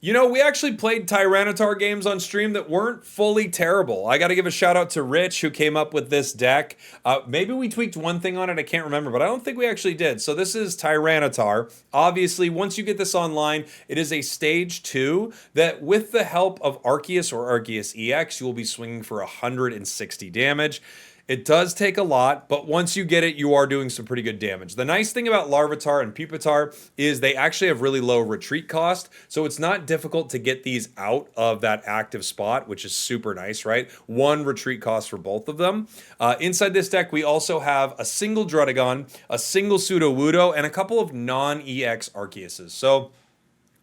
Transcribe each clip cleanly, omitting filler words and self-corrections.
You know, we actually played Tyranitar games on stream that weren't fully terrible. I got to give a shout out to Rich who came up with this deck. Maybe we tweaked one thing on it, I can't remember, but I don't think we actually did. So this is Tyranitar. Obviously, once you get this online, it is a stage 2 that with the help of Arceus or Arceus EX, you will be swinging for 160 damage. It does take a lot, but once you get it, you are doing some pretty good damage. The nice thing about Larvitar and Pupitar is they actually have really low retreat cost, so it's not difficult to get these out of that active spot, which is super nice, right? One retreat cost for both of them. Inside this deck, we also have a single Druddigon, a single Sudowoodo, and a couple of non-EX Arceuses. So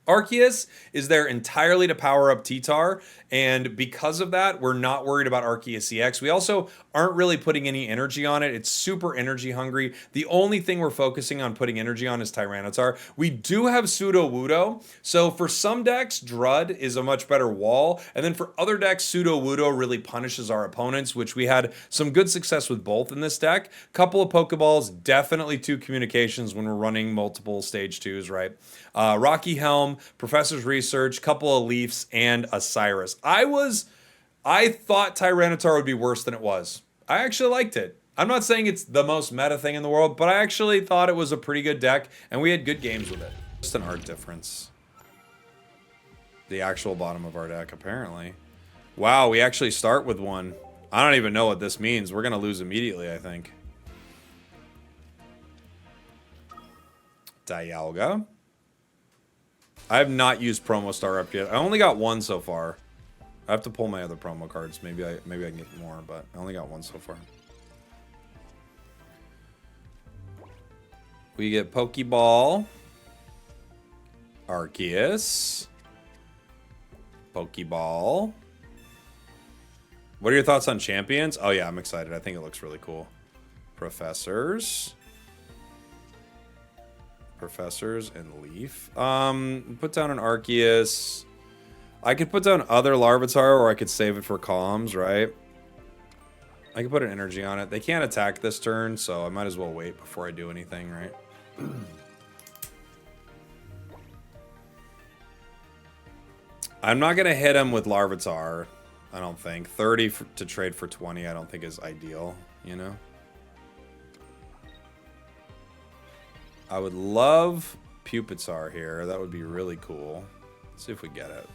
Arceus is there entirely to power up TTAR, and because of that, we're not worried about Arceus EX. We also aren't really putting any energy on it. It's super energy hungry. The only thing we're focusing on putting energy on is Tyranitar. We do have Sudowoodo, so for some decks, Drud is a much better wall, and then for other decks, Sudowoodo really punishes our opponents, which we had some good success with both in this deck. Couple of Pokeballs, definitely 2 communications when we're running multiple stage 2s, right? Rocky Helm, Professor's Research, couple of Leafs, and a Cyrus. I thought Tyranitar would be worse than it was. I actually liked it. I'm not saying it's the most meta thing in the world, but I actually thought it was a pretty good deck, and we had good games with it. Just an art difference. The actual bottom of our deck, apparently. Wow, we actually start with one. I don't even know what this means. We're going to lose immediately, I think. Dialga. I have not used Promo Star up yet. I only got one so far. I have to pull my other promo cards. Maybe I can get more, but I only got one so far. We get Pokeball, Arceus, Pokeball. What are your thoughts on Champions? Oh yeah, I'm excited. I think it looks really cool. Professors and Leaf. Put down an Arceus. I could put down other Larvitar, or I could save it for comms, right? I could put an energy on it. They can't attack this turn, so I might as well wait before I do anything, right? I'm not going to hit him with Larvitar, I don't think. 30 to trade for 20 I don't think is ideal, you know? I would love Pupitar here. That would be really cool. Let's see if we get it.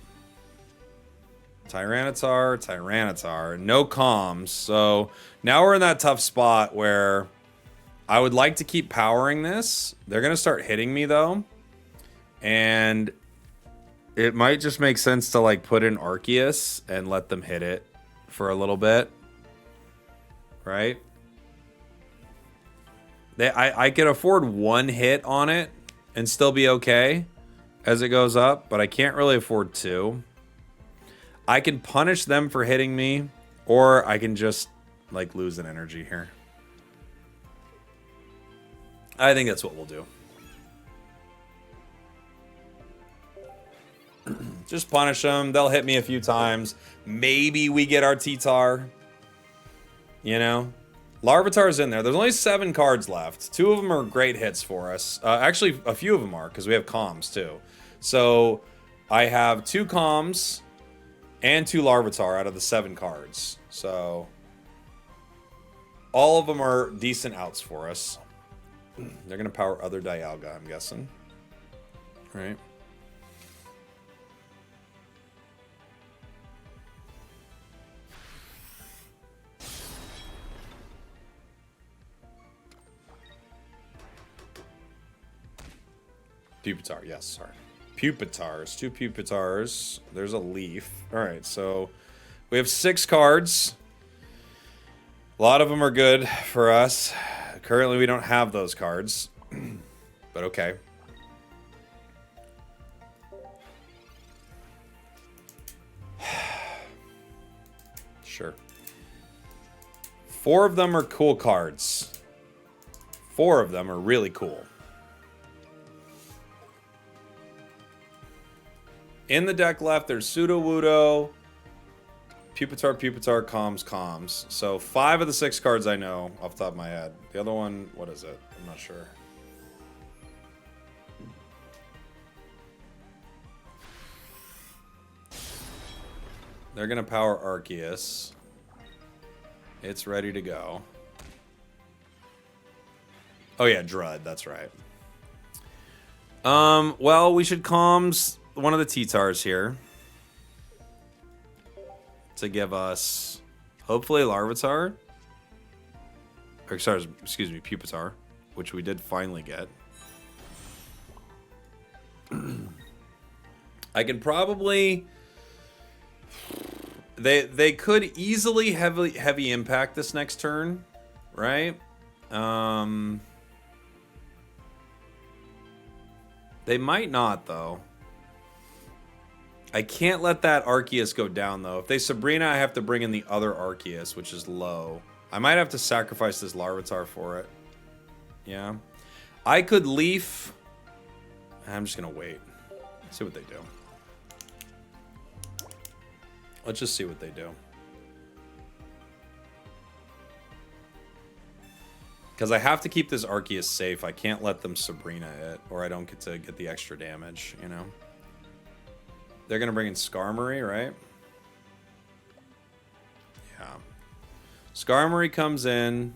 Tyranitar. No comms. So now we're in that tough spot where I would like to keep powering this. They're going to start hitting me, though. And it might just make sense to, like, put in Arceus and let them hit it for a little bit. Right? I could afford one hit on it and still be okay as it goes up, but I can't really afford 2. I can punish them for hitting me, or I can just, like, lose an energy here. I think that's what we'll do. Just punish them. They'll hit me a few times. Maybe we get our TTAR. You know? Larvitar's in there. There's only 7 cards left. 2 of them are great hits for us. Actually, a few of them are, because we have comms, too. So, I have 2 comms and 2 Larvitar out of the 7 cards. So, all of them are decent outs for us. They're going to power other Dialga, I'm guessing. Right? Pupitar, yes, sorry. Pupitars, 2 Pupitars. There's a Leaf. Alright, so we have 6 cards. A lot of them are good for us. Currently, we don't have those cards. But okay. Sure. 4 of them are cool cards. 4 of them are really cool. In the deck left, there's Sudowoodo, Pupitar, Comms. So 5 of the 6 cards I know off the top of my head. The other one, what is it? I'm not sure. They're going to power Arceus. It's ready to go. Oh yeah, Drud, that's right. Well, we should calms one of the TTARs here to give us hopefully Larvitar. Or sorry, excuse me, Pupitar, which we did finally get. I can probably they could easily heavy impact this next turn, right? They might not, though. I can't let that Arceus go down, though. If they Sabrina, I have to bring in the other Arceus, which is low. I might have to sacrifice this Larvitar for it. Yeah. I could Leaf. I'm just going to wait. See what they do. Let's just see what they do. Because I have to keep this Arceus safe. I can't let them Sabrina it, or I don't get to get the extra damage, you know? They're going to bring in Skarmory, right? Yeah. Skarmory comes in.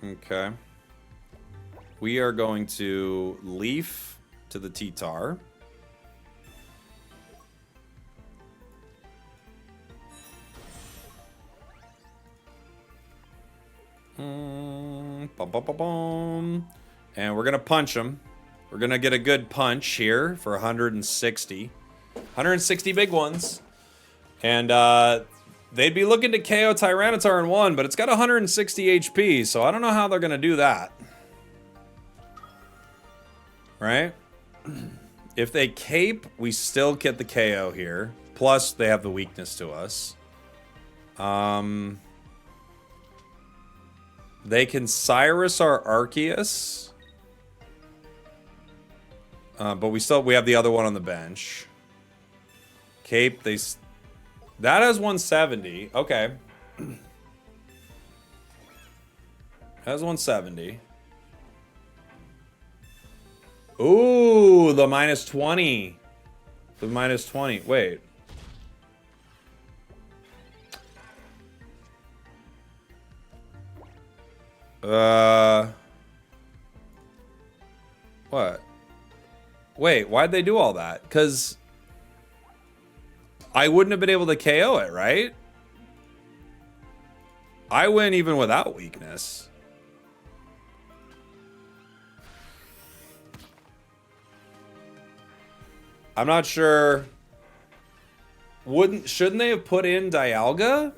Okay. We are going to Leaf to the TTAR. And we're going to punch him. We're going to get a good punch here for 160. 160 big ones. And they'd be looking to KO Tyranitar in one, but it's got 160 HP, so I don't know how they're going to do that. Right? If they cape, we still get the KO here. Plus, they have the weakness to us. They can Cyrus our Arceus. But we have the other one on the bench. Cape, that has 170. Okay. That has 170. Ooh, the minus 20. The minus 20. Wait. What? Wait, why'd they do all that? Because I wouldn't have been able to KO it, right? I win even without weakness. I'm not sure. Shouldn't they have put in Dialga?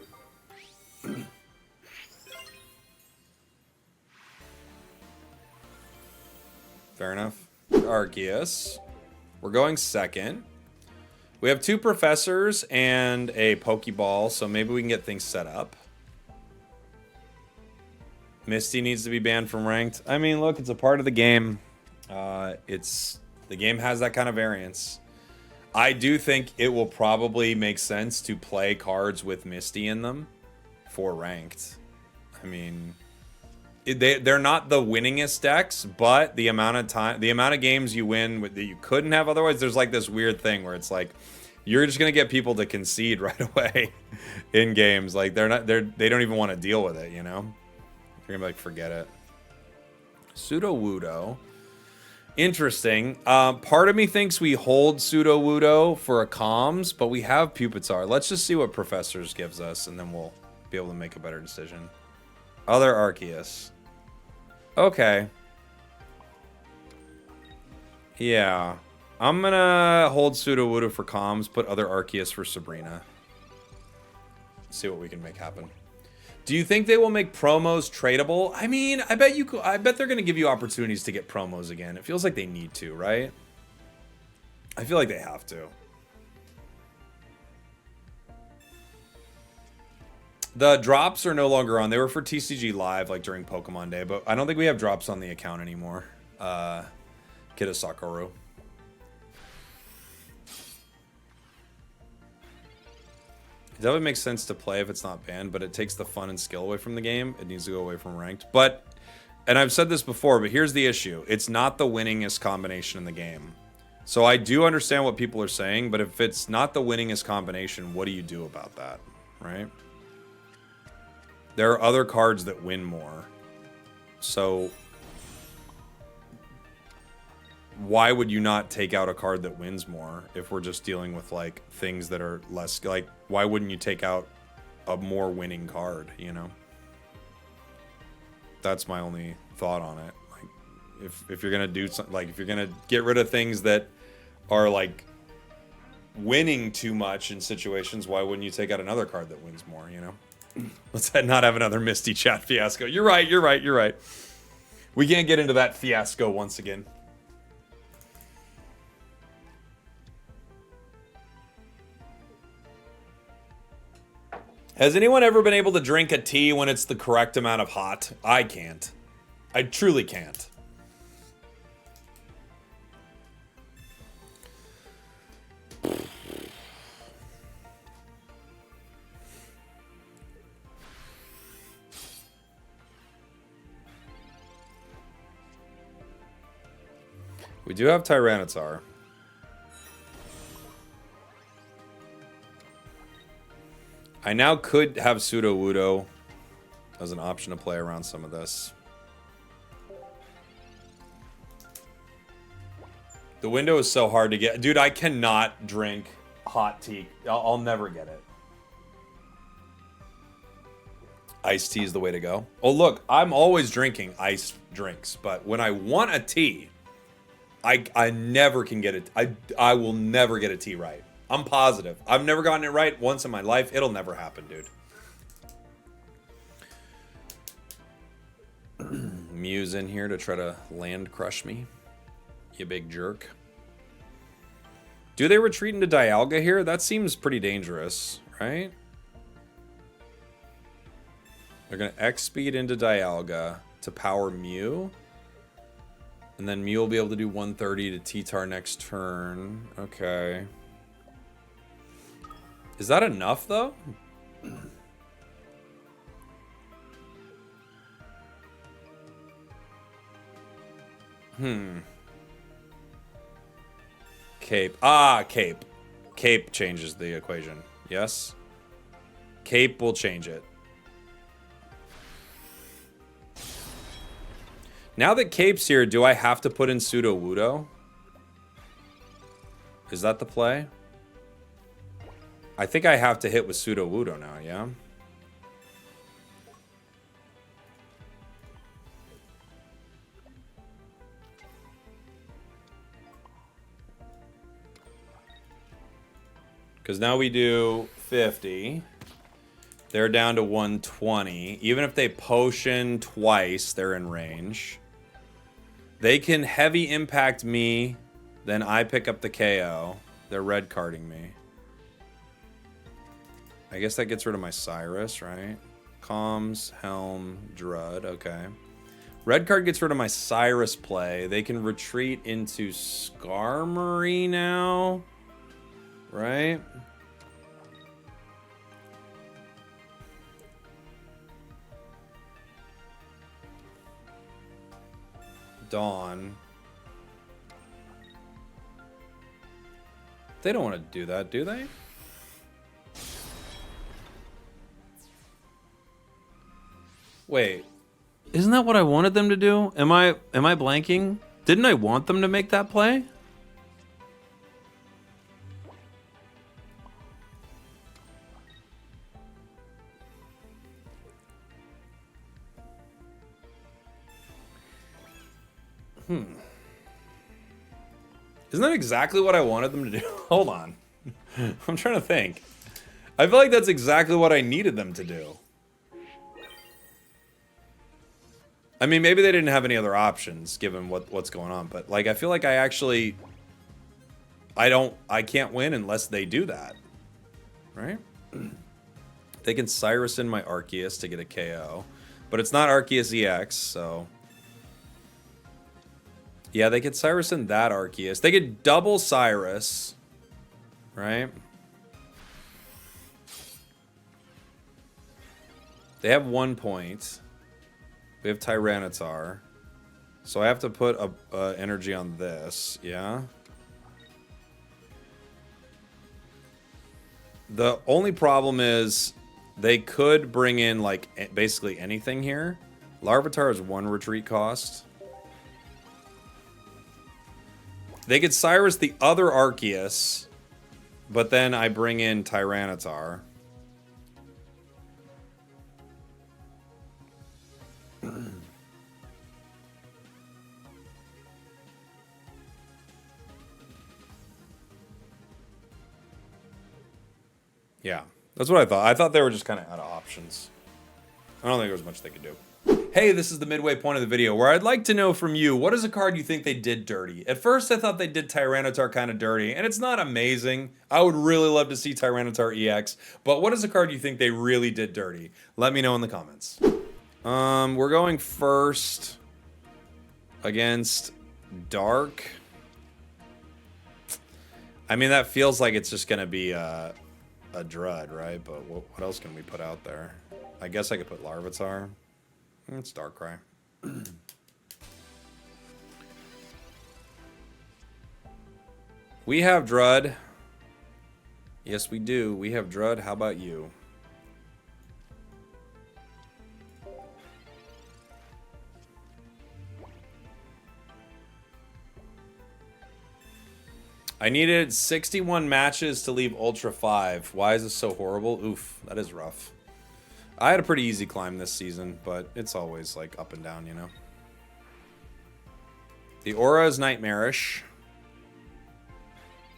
Fair enough. Arceus. We're going second. We have 2 professors and a Pokeball, so maybe we can get things set up. Misty needs to be banned from ranked. I mean, look, it's a part of the game. The game has that kind of variance. I do think it will probably make sense to play cards with Misty in them for ranked. I mean, they're not the winningest decks, but the amount of games you win that you couldn't have otherwise, there's like this weird thing where it's like you're just gonna get people to concede right away in games. Like they don't even want to deal with it, you know? You're gonna be like, forget it. Sudowoodo. Interesting. Part of me thinks we hold Sudowoodo for a comms, but we have Pupitar. Let's just see what Professors gives us, and then we'll be able to make a better decision. Other Arceus. Okay. Yeah. I'm gonna hold Sudowoodo for comms, put other Arceus for Sabrina. See what we can make happen. Do you think they will make promos tradable? I mean, I bet they're gonna give you opportunities to get promos again. It feels like they need to, right? I feel like they have to. The drops are no longer on. They were for TCG Live, like during Pokemon Day, but I don't think we have drops on the account anymore. Kitasakaru. It definitely makes sense to play if it's not banned, but it takes the fun and skill away from the game. It needs to go away from ranked. But, and I've said this before, but here's the issue. It's not the winningest combination in the game. So I do understand what people are saying, but if it's not the winningest combination, what do you do about that, right? There are other cards that win more. So why would you not take out a card that wins more if we're just dealing with like things that are less, like why wouldn't you take out a more winning card, you know? That's my only thought on it. Like if you're gonna do something, like if you're gonna get rid of things that are like winning too much in situations, why wouldn't you take out another card that wins more, you know? Let's not have another Misty chat fiasco. You're right, you're right, you're right. We can't get into that fiasco once again. Has anyone ever been able to drink a tea when it's the correct amount of hot? I can't. I truly can't. We do have Tyranitar. I now could have Pseudo-Wudo as an option to play around some of this. The window is so hard to get. Dude, I cannot drink hot tea. I'll never get it. Iced tea is the way to go. Oh, look, I'm always drinking iced drinks, but when I want a tea, I never can get it. I will never get a tea right. I'm positive. I've never gotten it right once in my life. It'll never happen, dude. Mew's in here to try to land crush me. You big jerk. Do they retreat into Dialga here? That seems pretty dangerous, right? They're going to X-speed into Dialga to power Mew. And then Mew will be able to do 130 to TTAR next turn. Okay. Is that enough, though? Cape. Ah, Cape. Cape changes the equation. Yes? Cape will change it. Now that Cape's here, do I have to put in Pseudo-Wudo? Is that the play? I think I have to hit with Pseudo-Wudo now, yeah? Because now we do 50. They're down to 120. Even if they potion twice, they're in range. They can heavy impact me, then I pick up the KO. They're red carding me. I guess that gets rid of my Cyrus, right? Comms, Helm, Drud, okay. Red card gets rid of my Cyrus play. They can retreat into Skarmory now, right? Dawn. They don't want to do that, do they? Wait. Isn't that what I wanted them to do? Am I blanking? Didn't I want them to make that play? Isn't that exactly what I wanted them to do? Hold on. I'm trying to think. I feel like that's exactly what I needed them to do. I mean, maybe they didn't have any other options given what's going on, but like I feel like I can't win unless they do that. Right? They can Cyrus in my Arceus to get a KO, but it's not Arceus EX, so yeah, they could Cyrus in that Arceus. They could double Cyrus, right? They have 1 point. We have Tyranitar. So I have to put a energy on this, yeah? The only problem is they could bring in, like, basically anything here. Larvitar is 1 retreat cost. They could Cyrus the other Arceus, but then I bring in Tyranitar. Yeah, that's what I thought. I thought they were just kind of out of options. I don't think there was much they could do. Hey, this is the midway point of the video where I'd like to know from you, what is a card you think they did dirty? At first, I thought they did Tyranitar kind of dirty, and it's not amazing. I would really love to see Tyranitar EX, but what is a card you think they really did dirty? Let me know in the comments. We're going first against Dark. I mean, that feels like it's just going to be a Drud, right? But what else can we put out there? I guess I could put Larvitar. It's Darkrai. We have Drud. Yes, we do. We have Drud. How about you? I needed 61 matches to leave Ultra 5. Why is this so horrible? Oof, that is rough. I had a pretty easy climb this season, but it's always like up and down, you know. The Aura is nightmarish.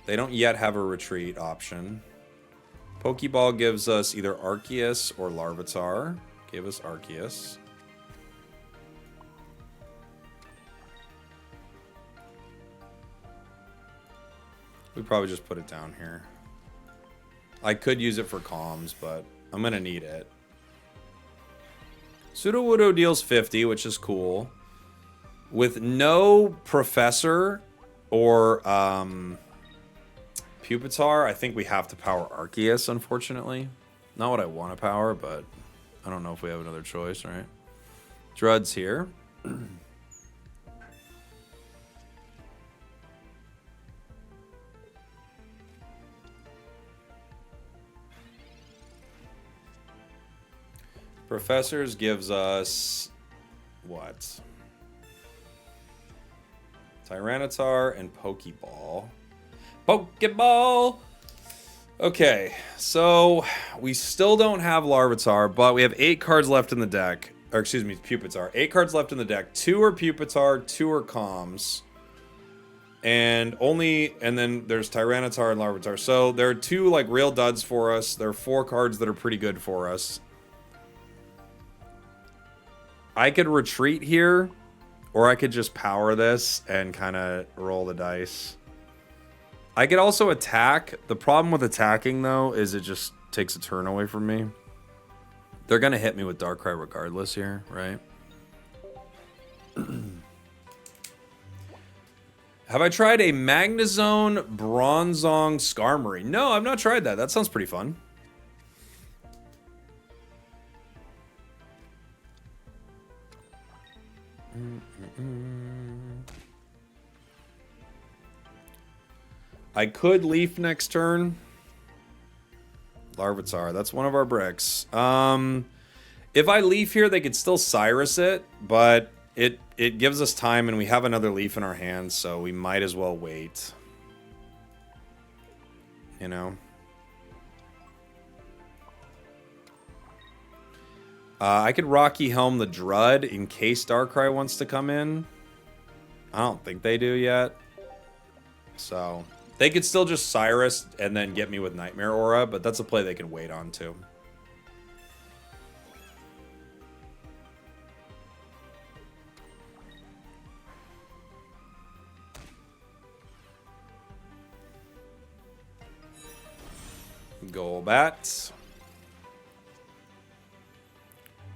They don't yet have a retreat option. Pokeball gives us either Arceus or Larvitar. Give us Arceus. We probably just put it down here. I could use it for comms, but I'm going to need it. Sudowoodo deals 50, which is cool. With no Professor or Pupitar, I think we have to power Arceus, unfortunately. Not what I want to power, but I don't know if we have another choice, right? Drud's here. Professors gives us what? Tyranitar and Pokeball. Pokeball! Okay, so we still don't have Larvitar, but we have 8 cards left in the deck. Or excuse me, Pupitar. 8 cards left in the deck. 2 are Pupitar, 2 are Comms. And then there's Tyranitar and Larvitar. So there are 2 like real duds for us. There are 4 cards that are pretty good for us. I could retreat here, or I could just power this and kind of roll the dice. I could also attack. The problem with attacking, though, is it just takes a turn away from me. They're going to hit me with Darkrai regardless here, right? Have I tried a Magnezone Bronzong Skarmory? No, I've not tried that. That sounds pretty fun. I could Leaf next turn. Larvitar, that's one of our bricks. If I Leaf here, they could still Cyrus it, but it gives us time and we have another Leaf in our hands, so we might as well wait. You know? I could Rocky Helm the Drud in case Darkrai wants to come in. I don't think they do yet. So, they could still just Cyrus and then get me with Nightmare Aura, but that's a play they can wait on too. Golbat.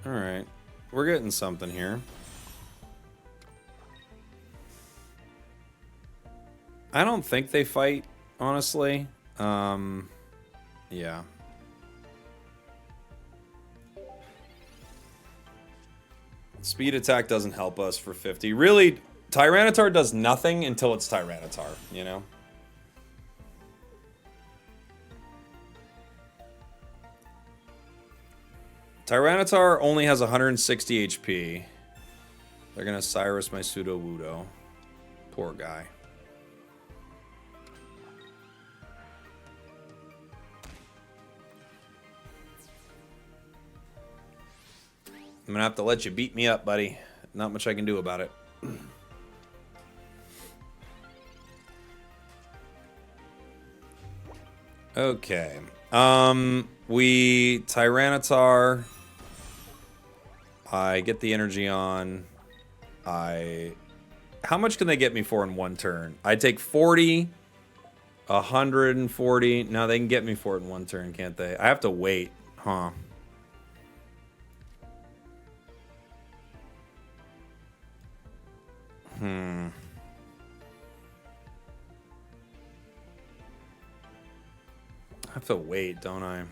Alright. We're getting something here. I don't think they fight, honestly. Yeah. Speed attack doesn't help us for 50. Really, Tyranitar does nothing until it's Tyranitar, you know? Tyranitar only has 160 HP. They're gonna Cyrus my Pseudo-Wudo. Poor guy. I'm gonna have to let you beat me up, buddy. Not much I can do about it. Okay. We Tyranitar. I get the energy on. How much can they get me for in one turn? I take 40, 140. No, they can get me for it in one turn, can't they? I have to wait, huh? I have to wait, don't I?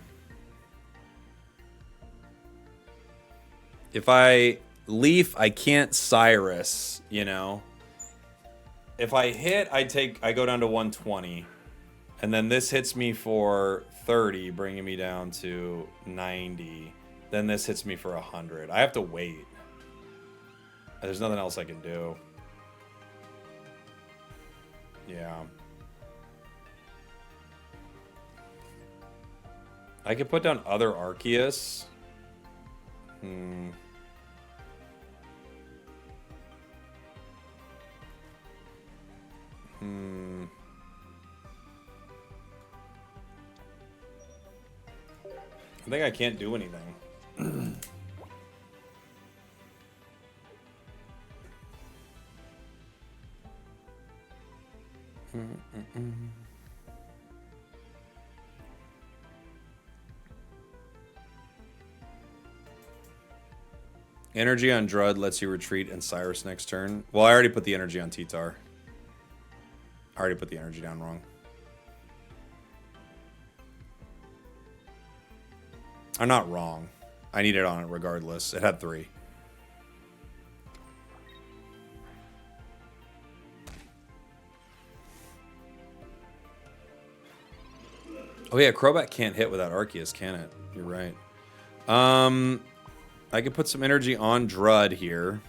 If I leaf, I can't Cyrus, you know? If I hit, I go down to 120. And then this hits me for 30, bringing me down to 90. Then this hits me for 100. I have to wait. There's nothing else I can do. Yeah. I could put down other Arceus. I think I can't do anything. Energy on Drud lets you retreat and Cyrus next turn. Well, I already put the energy on TTAR. I already put the energy down wrong. I'm not wrong. I need it on it regardless. It had 3. Oh yeah, Crobat can't hit without Arceus, can it? You're right. I could put some energy on Drud here.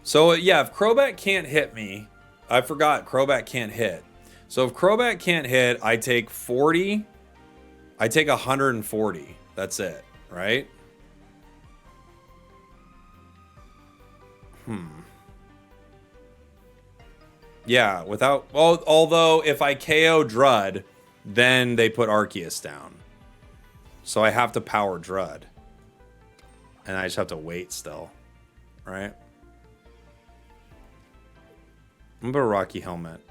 So yeah, if Crobat can't hit me, I forgot Crobat can't hit. So if Crobat can't hit, I take 40. I take 140. That's it, right? Yeah, without... Well, although if I KO Drud, then they put Arceus down. So I have to power Drud. And I just have to wait still, right? I'm gonna put a Rocky Helmet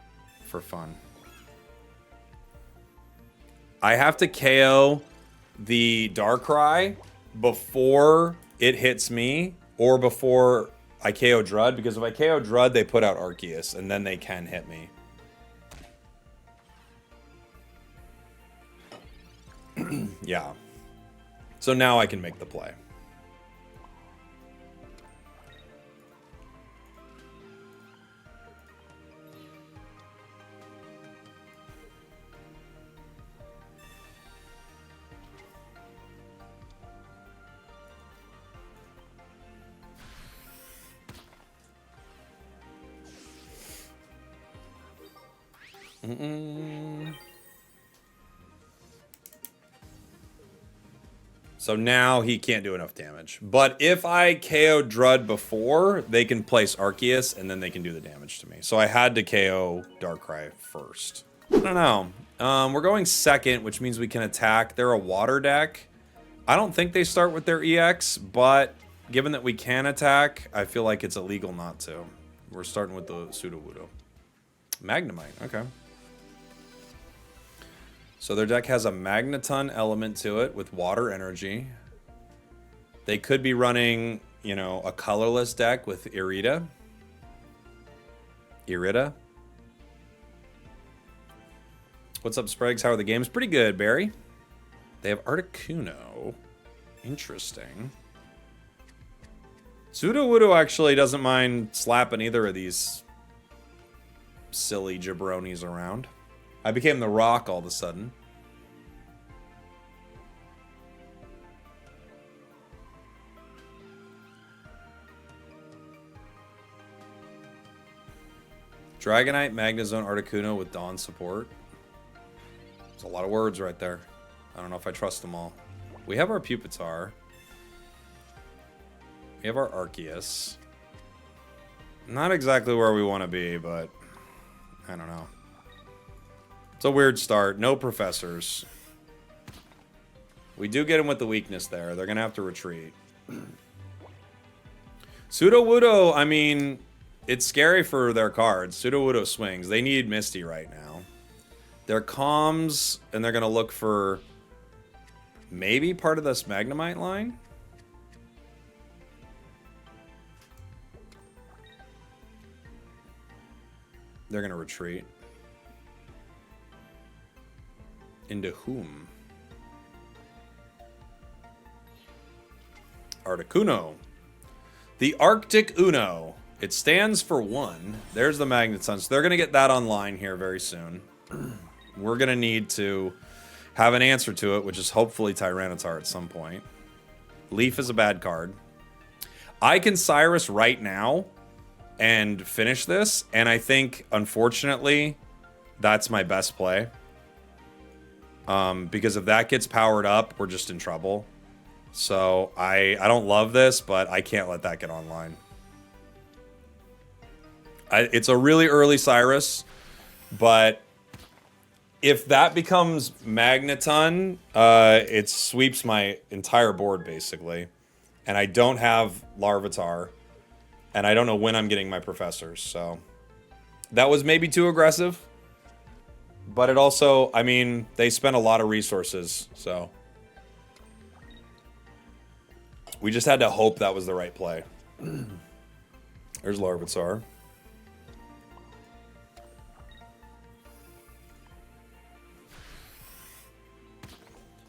for fun. I have to KO the Darkrai before it hits me or before I KO Drud, because if I KO Drud, they put out Arceus and then they can hit me. Yeah. So now I can make the play. So now he can't do enough damage. But if I KO Drud before, they can place Arceus, and then they can do the damage to me. So I had to KO Darkrai first. I don't know. We're going second, which means we can attack. They're a water deck. I don't think they start with their EX, but given that we can attack, I feel like it's illegal not to. We're starting with the Pseudo-Wudo. Magnemite, okay. So their deck has a Magneton element to it with water energy. They could be running, you know, a colorless deck with Irida. What's up, Sprags? How are the games? Pretty good, Barry. They have Articuno. Interesting. Sudowoodo actually doesn't mind slapping either of these silly jabronis around. I became the Rock all of a sudden. Dragonite, Magnezone, Articuno with Dawn support. There's a lot of words right there. I don't know if I trust them all. We have our Pupitar. We have our Arceus. Not exactly where we want to be, but I don't know. It's a weird start. No professors. We do get him with the weakness there. They're going to have to retreat. Sudowoodo, I mean, it's scary for their cards. Sudowoodo swings. They need Misty right now. They're Calms, and they're going to look for maybe part of this Magnemite line. They're going to retreat. Into whom? Articuno. The Arctic Uno. It stands for 1. There's the Magneton. So they're going to get that online here very soon. We're going to need to have an answer to it, which is hopefully Tyranitar at some point. Leaf is a bad card. I can Cyrus right now and finish this, and I think, unfortunately, that's my best play. Because if that gets powered up, we're just in trouble. So I don't love this, but I can't let that get online. It's a really early Cyrus, but if that becomes Magneton, it sweeps my entire board, basically. And I don't have Larvitar. And I don't know when I'm getting my professors, so... That was maybe too aggressive. But it also, I mean, they spent a lot of resources, so... We just had to hope that was the right play. There's Larvitar.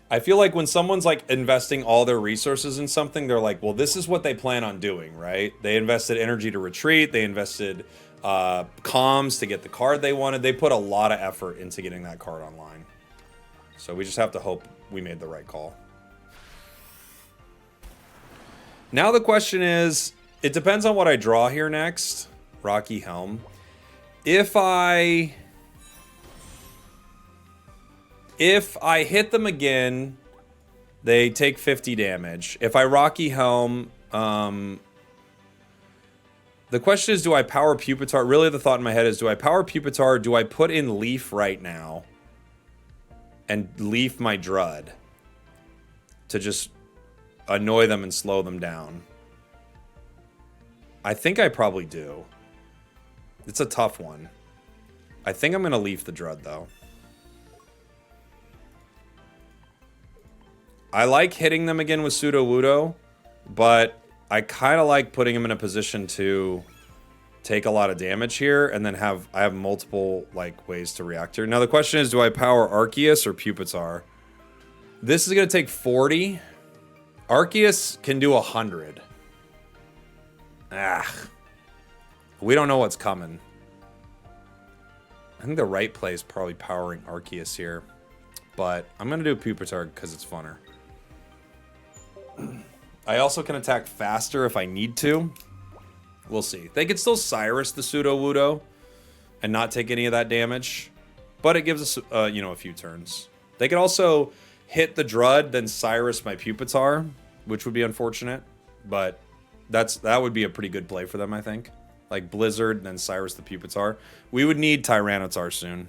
I feel like when someone's like investing all their resources in something, they're like, well, this is what they plan on doing, right? They invested energy to retreat. They invested comms to get the card they wanted. They put a lot of effort into getting that card online. So we just have to hope we made the right call. Now the question is, it depends on what I draw here next. Rocky Helm. If I hit them again, they take 50 damage. If I Rocky Helm, the question is, do I power Pupitar? Really, the thought in my head is, do I power Pupitar? Do I put in Leaf right now and Leaf my Drud to just annoy them and slow them down? I think I probably do. It's a tough one. I think I'm going to Leaf the Drud, though. I like hitting them again with Sudowoodo, but I kind of like putting them in a position to take a lot of damage here, and then I have multiple like ways to react here. Now the question is, do I power Arceus or Pupitar? This is going to take 40. Arceus can do 100. We don't know what's coming. I think the right play is probably powering Arceus here, but I'm going to do Pupitar because it's funner. I also can attack faster if I need to. We'll see. They could still Cyrus the Sudowoodo and not take any of that damage, but it gives us, you know, a few turns. They could also hit the Drud, then Cyrus my Pupitar, which would be unfortunate, but that would be a pretty good play for them, I think. Like Blizzard, then Cyrus the Pupitar. We would need Tyranitar soon.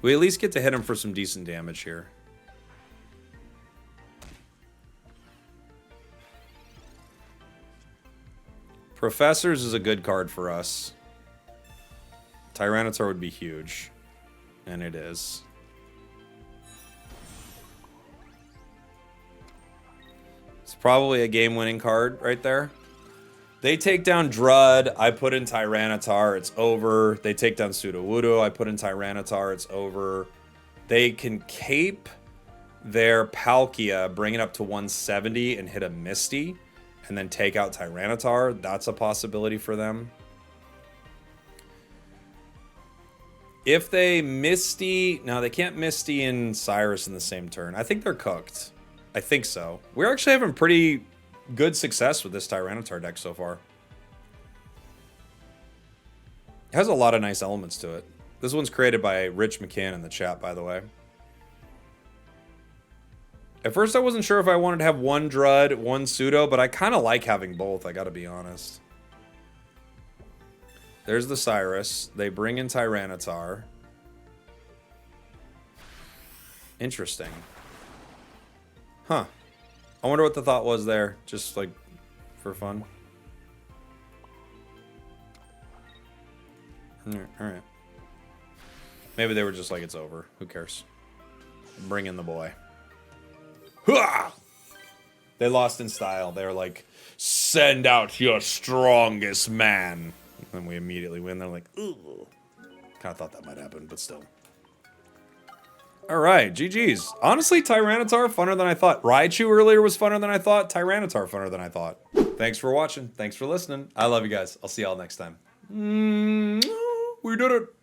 We at least get to hit him for some decent damage here. Professors is a good card for us. Tyranitar would be huge. And it is. It's probably a game-winning card right there. They take down Drud, I put in Tyranitar, it's over. They take down Sudowoodo, I put in Tyranitar, it's over. They can cape their Palkia, bring it up to 170 and hit a Misty, and then take out Tyranitar. That's a possibility for them. If they Misty... No, they can't Misty and Cyrus in the same turn. I think they're cooked. I think so. We're actually having pretty good success with this Tyranitar deck so far. It has a lot of nice elements to it. This one's created by Rich McCann in the chat, by the way. At first, I wasn't sure if I wanted to have one Drud, one Pseudo, but I kind of like having both, I gotta be honest. There's the Cyrus. They bring in Tyranitar. Interesting. Huh. I wonder what the thought was there, just like for fun. Alright. Maybe they were just like, it's over. Who cares? Bring in the boy. Hua! They lost in style. They're like, send out your strongest man. And we immediately win. They're like, ooh. Kind of thought that might happen, but still. Alright, GG's. Honestly, Tyranitar funner than I thought. Raichu earlier was funner than I thought. Tyranitar funner than I thought. Thanks for watching. Thanks for listening. I love you guys. I'll see y'all next time. We did it.